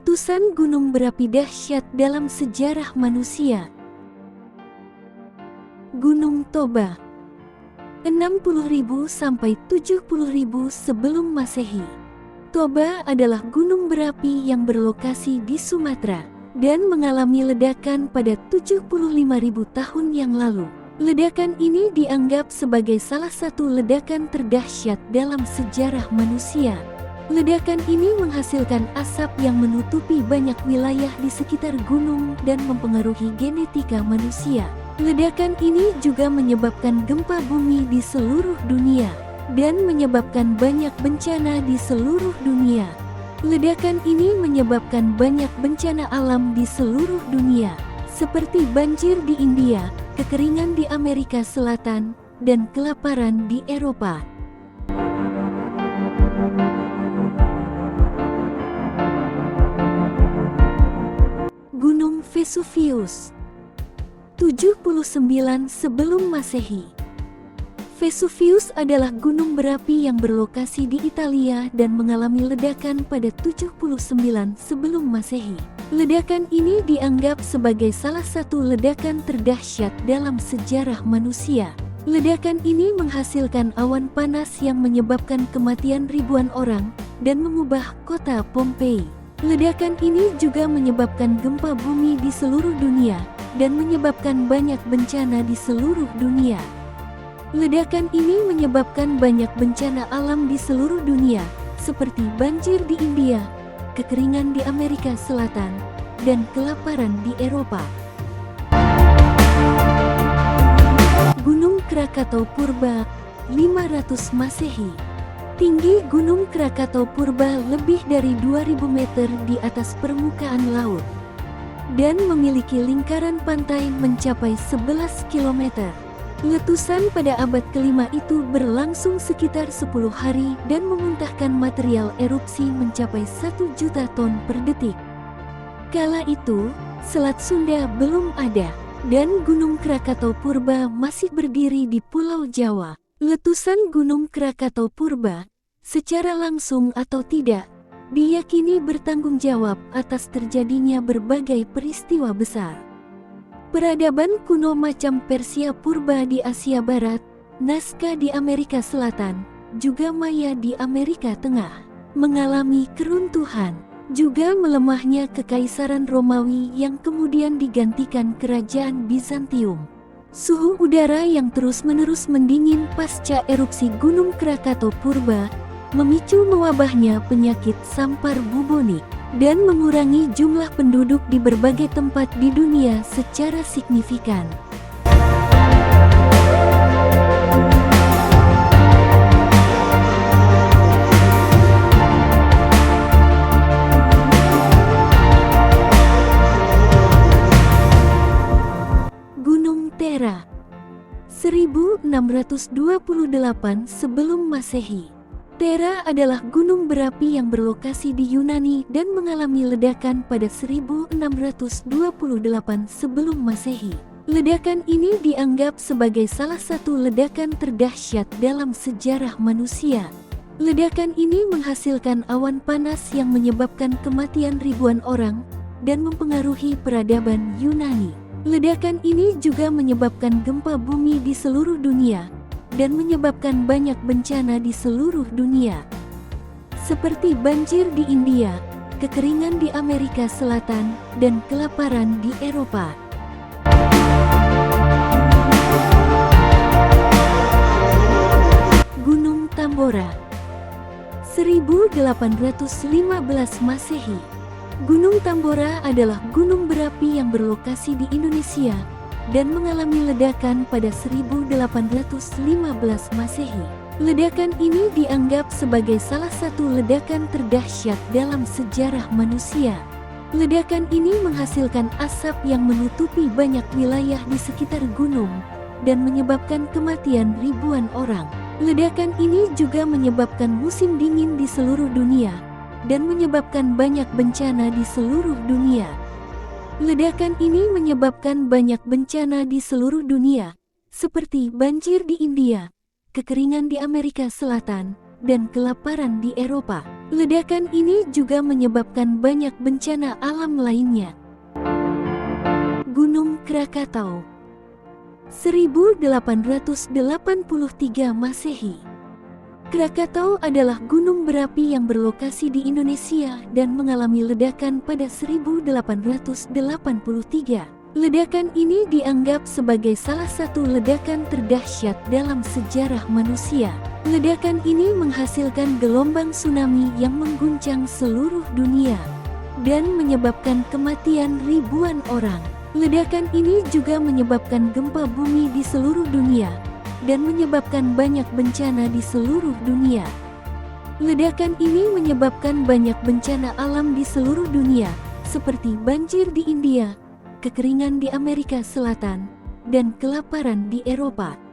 Letusan gunung berapi dahsyat dalam sejarah manusia. Gunung Toba, 60.000 sampai 70.000 sebelum Masehi. Toba adalah gunung berapi yang berlokasi di Sumatera dan mengalami ledakan pada 75.000 tahun yang lalu. Ledakan ini dianggap sebagai salah satu ledakan terdahsyat dalam sejarah manusia. Ledakan ini menghasilkan asap yang menutupi banyak wilayah di sekitar gunung dan mempengaruhi genetika manusia. Ledakan ini juga menyebabkan gempa bumi di seluruh dunia dan menyebabkan banyak bencana di seluruh dunia. Ledakan ini menyebabkan banyak bencana alam di seluruh dunia, seperti banjir di India, kekeringan di Amerika Selatan, dan kelaparan di Eropa. Gunung Vesuvius, 79 sebelum Masehi. Vesuvius adalah gunung berapi yang berlokasi di Italia dan mengalami ledakan pada 79 sebelum Masehi. Ledakan ini dianggap sebagai salah satu ledakan terdahsyat dalam sejarah manusia. Ledakan ini menghasilkan awan panas yang menyebabkan kematian ribuan orang dan mengubah kota Pompei. Ledakan ini juga menyebabkan gempa bumi di seluruh dunia dan menyebabkan banyak bencana di seluruh dunia. Ledakan ini menyebabkan banyak bencana alam di seluruh dunia, seperti banjir di India, kekeringan di Amerika Selatan, dan kelaparan di Eropa. Gunung Krakatau Purba, 500 Masehi. Tinggi Gunung Krakatau Purba lebih dari 2000 meter di atas permukaan laut dan memiliki lingkaran pantai mencapai 11 km. Letusan pada abad kelima itu berlangsung sekitar 10 hari dan memuntahkan material erupsi mencapai 1 juta ton per detik. Kala itu, Selat Sunda belum ada dan Gunung Krakatau Purba masih berdiri di Pulau Jawa. Letusan Gunung Krakatau Purba, secara langsung atau tidak, diyakini bertanggung jawab atas terjadinya berbagai peristiwa besar. Peradaban kuno macam Persia Purba di Asia Barat, Nazca di Amerika Selatan, juga Maya di Amerika Tengah, mengalami keruntuhan. Juga melemahnya Kekaisaran Romawi yang kemudian digantikan Kerajaan Bizantium. Suhu udara yang terus-menerus mendingin pasca erupsi Gunung Krakatau Purba memicu mewabahnya penyakit sampar bubonik dan mengurangi jumlah penduduk di berbagai tempat di dunia secara signifikan. Gunung Tera, 1628 sebelum Masehi. Tera adalah gunung berapi yang berlokasi di Yunani dan mengalami ledakan pada 1628 sebelum Masehi. Ledakan ini dianggap sebagai salah satu ledakan terdahsyat dalam sejarah manusia. Ledakan ini menghasilkan awan panas yang menyebabkan kematian ribuan orang dan mempengaruhi peradaban Yunani. Ledakan ini juga menyebabkan gempa bumi di seluruh dunia dan menyebabkan banyak bencana di seluruh dunia, seperti banjir di India, kekeringan di Amerika Selatan, dan kelaparan di Eropa. Gunung Tambora, 1815 Masehi. Gunung Tambora adalah gunung berapi yang berlokasi di Indonesia dan mengalami ledakan pada 1815 Masehi. Ledakan ini dianggap sebagai salah satu ledakan terdahsyat dalam sejarah manusia. Ledakan ini menghasilkan asap yang menutupi banyak wilayah di sekitar gunung dan menyebabkan kematian ribuan orang. Ledakan ini juga menyebabkan musim dingin di seluruh dunia dan menyebabkan banyak bencana di seluruh dunia. Ledakan ini menyebabkan banyak bencana di seluruh dunia, seperti banjir di India, kekeringan di Amerika Selatan, dan kelaparan di Eropa. Ledakan ini juga menyebabkan banyak bencana alam lainnya. Gunung Krakatau 1883 Masehi. Krakatau adalah gunung berapi yang berlokasi di Indonesia dan mengalami ledakan pada 1883. Ledakan ini dianggap sebagai salah satu ledakan terdahsyat dalam sejarah manusia. Ledakan ini menghasilkan gelombang tsunami yang mengguncang seluruh dunia dan menyebabkan kematian ribuan orang. Ledakan ini juga menyebabkan gempa bumi di seluruh dunia dan menyebabkan banyak bencana di seluruh dunia. Ledakan ini menyebabkan banyak bencana alam di seluruh dunia, seperti banjir di India, kekeringan di Amerika Selatan, dan kelaparan di Eropa.